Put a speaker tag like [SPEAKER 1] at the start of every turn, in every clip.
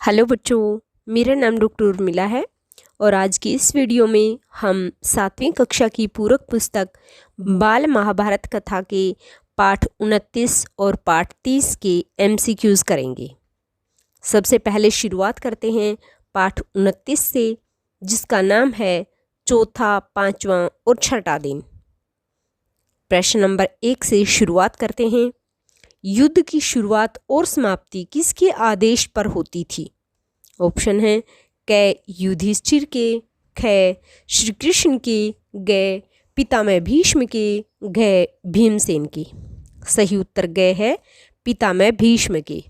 [SPEAKER 1] Hello बच्चों, मेरा नाम डॉक्टर उर्मिला है और आज की इस वीडियो में हम 7वीं कक्षा की पूरक पुस्तक बाल महाभारत कथा के पाठ 29 और पाठ 30 के MCQs करेंगे। सबसे पहले शुरुआत करते हैं पाठ 29 से, जिसका नाम है चौथा, पांचवा और छठा दिन। प्रश्न नंबर 1 से शुरुआत करते हैं। युद्ध की शुरुआत और समाप्ति किसके आदेश पर होती थी? ऑप्शन है क युधिष्ठिर के, ख श्री कृष्ण के, ग पितामह भीष्म के, घ भीमसेन के। सही उत्तर ग है पितामह भीष्म के।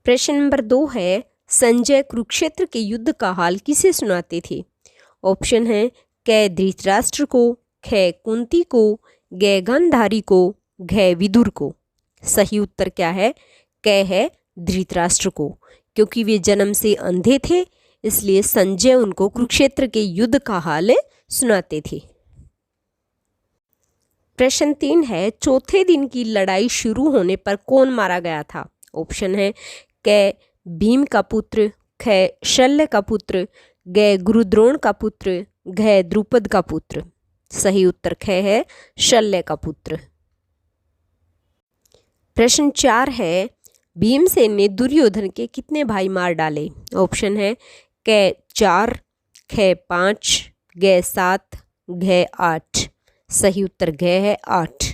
[SPEAKER 1] प्रश्न नंबर 2 है, संजय कुरुक्षेत्र के युद्ध का हाल किसे सुनाते थे? ऑप्शन है क धृतराष्ट्र को, ख कुंती को, ग गांधारी को, घ विदुर को। सही उत्तर क्या है? क है धृतराष्ट्र को, क्योंकि वे जन्म से अंधे थे, इसलिए संजय उनको कुरुक्षेत्र के युद्ध का हाल सुनाते थे। प्रश्न 3 है, चौथे दिन की लड़ाई शुरू होने पर कौन मारा गया था? ऑप्शन है क भीम का पुत्र, ख शल्य का पुत्र, ग गुरुद्रोण का पुत्र, घ द्रुपद का पुत्र। सही उत्तर ख है शल्य का पुत्र। प्रश्न 4 है, भीमसेन ने दुर्योधन के कितने भाई मार डाले? ऑप्शन है क 4, ख 5, ग 7, घ 8। सही उत्तर घ है 8।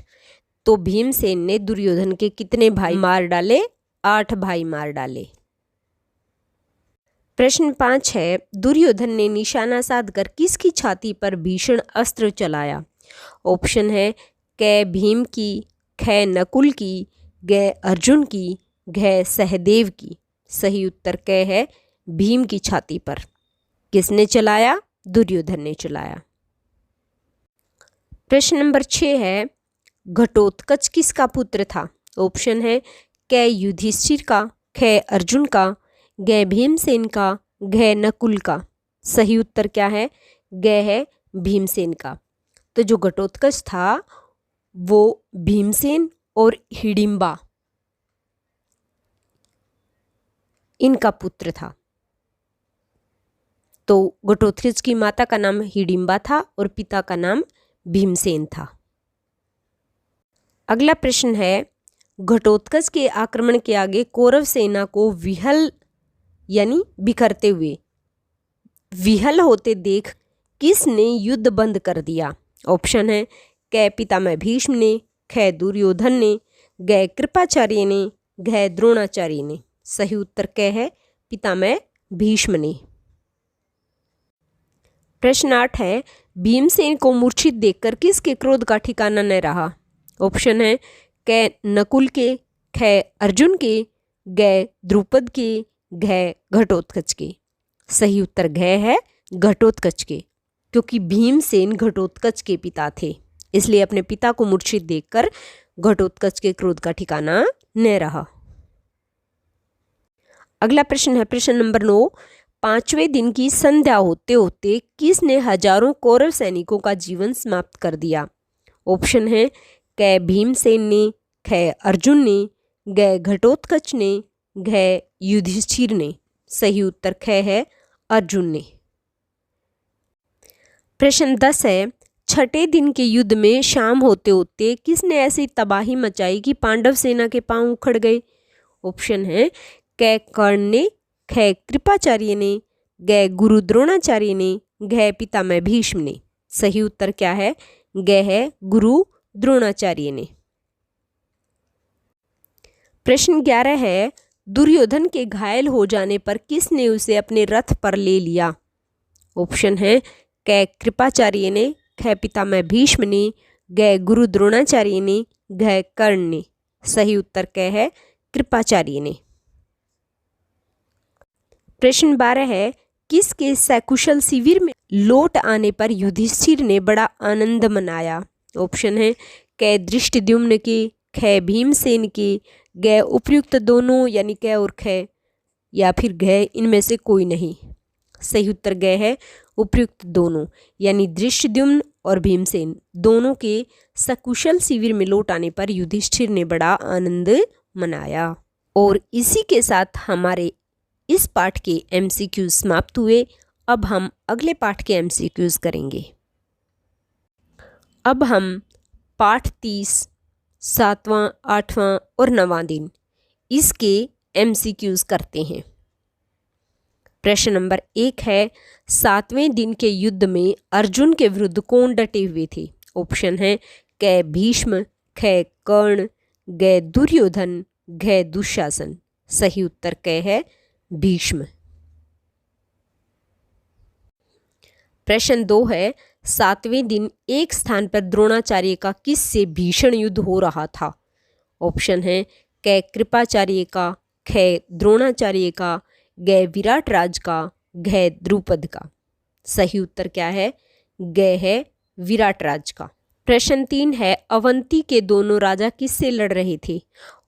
[SPEAKER 1] तो भीमसेन ने दुर्योधन के कितने भाई मार डाले? 8 भाई मार डाले। प्रश्न 5 है, दुर्योधन ने निशाना साधकर किसकी छाती पर भीषण अस्त्र चलाया? ऑप्शन है क भीम की, ख नकुल की, ग अर्जुन की, घ सहदेव की। सही उत्तर क है भीम की छाती पर। किसने चलाया? दुर्योधन ने चलाया। प्रश्न नंबर 6 है, घटोत्कच किसका पुत्र था? ऑप्शन है क युधिष्ठिर का, ख अर्जुन का, ग भीमसेन का, घ नकुल का। सही उत्तर क्या है? ग है भीमसेन का। तो जो घटोत्कच था वो भीमसेन और हिडिंबा इनका पुत्र था। तो घटोत्कच की माता का नाम हिडिंबा था और पिता का नाम भीमसेन था। अगला प्रश्न है, घटोत्कच के आक्रमण के आगे कौरव सेना को विहल यानी बिखरते हुए विहल होते देख किसने युद्ध बंद कर दिया? ऑप्शन है क पितामह भीष्म ने, ख दुर्योधन ने, ग कृपाचार्य ने, घ द्रोणाचार्य ने। सही उत्तर क है पितामह भीष्म ने। प्रश्न 8 है, भीमसेन को मूर्छित देखकर किसके क्रोध का ठिकाना न रहा? ऑप्शन है क नकुल के, ख अर्जुन के, ग द्रुपद के, घ घटोत्कच के। सही उत्तर घ है घटोत्कच के, क्योंकि भीमसेन घटोत्कच के पिता थे, इसलिए अपने पिता को मूर्छित देखकर घटोत्कच के क्रोध का ठिकाना न रहा। अगला प्रश्न है प्रश्न नंबर 9, 5वें दिन की संध्या होते होते किसने हजारों कौरव सैनिकों का जीवन समाप्त कर दिया? ऑप्शन है क भीमसेन ने, ख अर्जुन ने, ग घटोत्कच ने, घ युधिष्ठिर ने। सही उत्तर ख है अर्जुन ने। प्रश्न 10 है, छठे दिन के युद्ध में शाम होते होते किसने ऐसी तबाही मचाई कि पांडव सेना के पांव उखड़ गए? ऑप्शन है क कर्ण ने, ख कृपाचार्य ने, ग गुरु द्रोणाचार्य ने, घ पितामह भीष्म ने। सही उत्तर क्या है? ग है गुरु द्रोणाचार्य ने। प्रश्न 11 है, दुर्योधन के घायल हो जाने पर किसने उसे अपने रथ पर ले लिया? ऑप्शन है क कृपाचार्य ने, ख पितामह भीष्म ने, ग गुरु द्रोणाचार्य ने, घ कर्ण ने। सही उत्तर क है कृपाचार्य ने। प्रश्न 12 है, किसके सकुशल शिविर में लौट आने पर युधिष्ठिर ने बड़ा आनंद मनाया? ऑप्शन है क धृष्टद्युम्न के, ख भीमसेन के, ग उपर्युक्त दोनों यानी क और ख, या फिर घ इनमें से कोई नहीं। सही उत्तर ग है उपर्युक्त दोनों, यानी धृष्टद्युम्न और भीमसेन दोनों के सकुशल शिविर में लौट आने पर युधिष्ठिर ने बड़ा आनंद मनाया। और इसी के साथ हमारे इस पाठ के MCQs समाप्त हुए। अब हम अगले पाठ के MCQs करेंगे। अब हम पाठ 30 7वां 8वां और 9वां दिन इसके MCQs करते हैं। प्रश्न नंबर 1 है, 7वें दिन के युद्ध में अर्जुन के विरुद्ध कौन डटे हुए थे? ऑप्शन है क भीष्म, ख कर्ण, ग दुर्योधन, घ दुशासन। सही उत्तर क है भीष्म। प्रश्न 2 है, 7वें दिन एक स्थान पर द्रोणाचार्य का किससे भीषण युद्ध हो रहा था? ऑप्शन है क कृपाचार्य का, ख द्रोणाचार्य का, ग विराट राज का, घ द्रुपद का। सही उत्तर क्या है? ग है विराट राज का। प्रश्न 3 है, अवंती के दोनों राजा किससे लड़ रहे थे?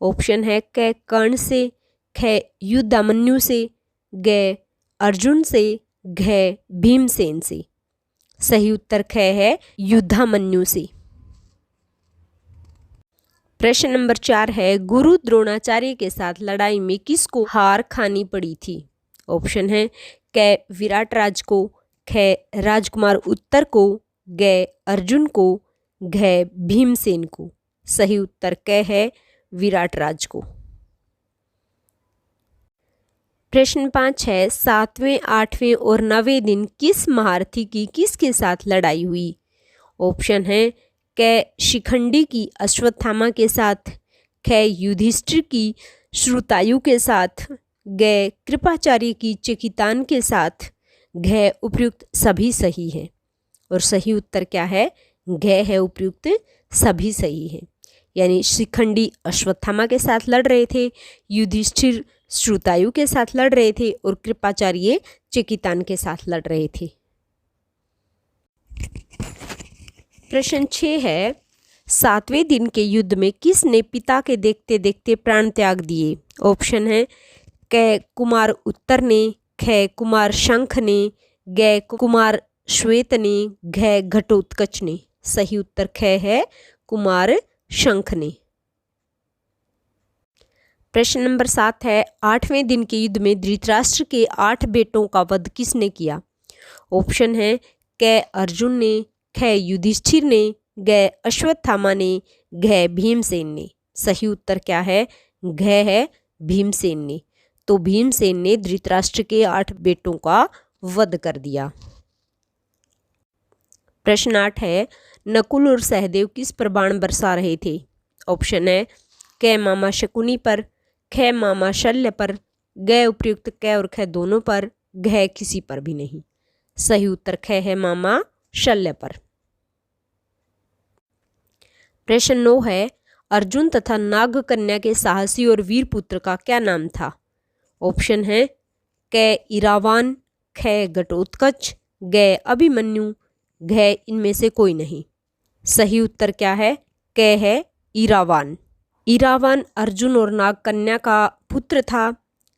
[SPEAKER 1] ऑप्शन है क कर्ण से, ख युद्धामन्यु से, ग अर्जुन से, घ भीमसेन से। सही उत्तर ख है युद्धामन्यु से। प्रश्न नंबर 4 है, गुरु द्रोणाचार्य के साथ लड़ाई में किसको हार खानी पड़ी थी? ऑप्शन है क विराट राज को, ख राजकुमार उत्तर को, ग अर्जुन को, घ भीमसेन को। सही उत्तर क है विराट राज को। प्रश्न 5 है, 7वें 8वें और 9वें दिन किस महारथी की किसके साथ लड़ाई हुई? ऑप्शन है क शिखंडी की अश्वत्थामा के साथ, ख युधिष्ठिर की श्रुतायु के साथ, ग कृपाचार्य की चेकितान के साथ, घ उपयुक्त सभी सही है। और सही उत्तर क्या है? घ है उपयुक्त सभी सही है। यानी शिखंडी अश्वत्थामा के साथ लड़ रहे थे, युधिष्ठिर श्रुतायु के साथ लड़ रहे थे और कृपाचार्य चेकितान के साथ लड़ रहे थे। प्रश्न 6 है, 7वें दिन के युद्ध में किसने पिता के देखते देखते प्राण त्याग दिए? ऑप्शन है क कुमार उत्तर ने, ख कुमार शंख ने, ग कुमार श्वेत ने, घ घटोत्कच ने। सही उत्तर ख है कुमार शंख ने। प्रश्न नंबर 7 है, 8वें दिन के युद्ध में धृतराष्ट्र के 8 बेटों का वध किसने किया? ऑप्शन है क अर्जुन ने, ख युधिष्ठिर ने, ग अश्वत्थामा ने, घ भीमसेन ने। सही उत्तर क्या है? घ है भीमसेन ने। तो भीमसेन ने धृतराष्ट्र के 8 बेटों का वध कर दिया। प्रश्न 8 है, नकुल और सहदेव किस पर बाण बरसा रहे थे? ऑप्शन है क मामा शकुनी पर, ख मामा शल्य पर, ग उपयुक्त क और ख दोनों पर, घ किसी पर भी नहीं। सही उत्तर ख है मामा शल्य पर। प्रश्न 9 है, अर्जुन तथा नागकन्या के साहसी और वीर पुत्र का क्या नाम था? ऑप्शन है क इरावान, ख घटोत्कच, ग अभिमन्यु, घ इनमें से कोई नहीं। सही उत्तर क्या है? क है इरावान। इरावान अर्जुन और नागकन्या का पुत्र था,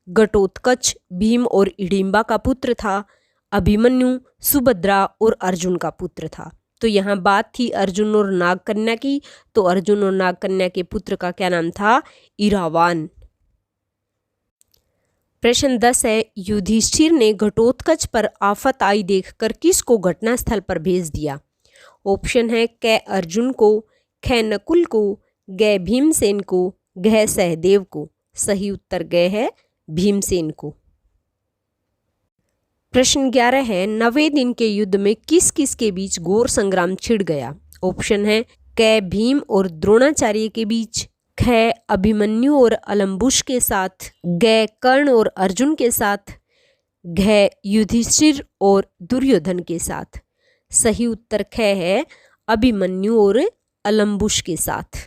[SPEAKER 1] घटोत्कच भीम और हिडिंबा का पुत्र था, अभिमन्यु सुभद्रा और अर्जुन का पुत्र था। तो यहाँ बात थी अर्जुन और नागकन्या की, तो अर्जुन और नागकन्या के पुत्र का क्या नाम था? इरावान। प्रश्न 10 है, युधिष्ठिर ने घटोत्कच पर आफत आई देखकर किसको घटनास्थल पर भेज दिया? ऑप्शन है क अर्जुन को, ख नकुल को, ग भीमसेन को, घ सहदेव को। सही उत्तर ग है भीमसेन को। प्रश्न 11 है, 9वें दिन के युद्ध में किस किस के बीच घोर संग्राम छिड़ गया? ऑप्शन है क भीम और द्रोणाचार्य के बीच, ख अभिमन्यु और अलम्बुश के साथ, ग कर्ण और अर्जुन के साथ, घ युधिष्ठिर और दुर्योधन के साथ। सही उत्तर ख है अभिमन्यु और अलम्बुश के साथ।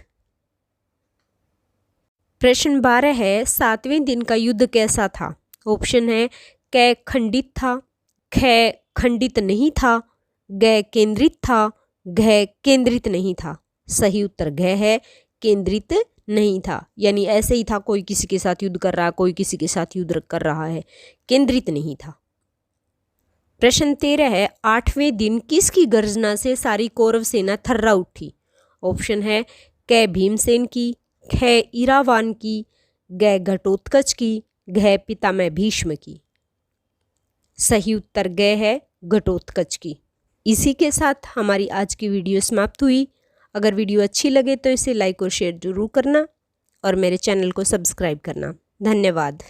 [SPEAKER 1] प्रश्न 12 है, 7वें दिन का युद्ध कैसा था? ऑप्शन है क खंडित था, ख खंडित नहीं था, ग केंद्रित था, घ केंद्रित नहीं था। सही उत्तर घ है केंद्रित नहीं था। यानी ऐसे ही था, कोई किसी के साथ युद्ध कर रहा है, कोई किसी के साथ युद्ध कर रहा है, केंद्रित नहीं था। प्रश्न 13 है, 8वें दिन किसकी गर्जना से सारी कौरव सेना थर्रा उठी? ऑप्शन है क भीमसेन की, ख इरावान की, गै घटोत्कच की, घै पितामह भीष्म की। सही उत्तर गै है घटोत्कच की। इसी के साथ हमारी आज की वीडियो समाप्त हुई। अगर वीडियो अच्छी लगे तो इसे लाइक और शेयर जरूर करना और मेरे चैनल को सब्सक्राइब करना। धन्यवाद।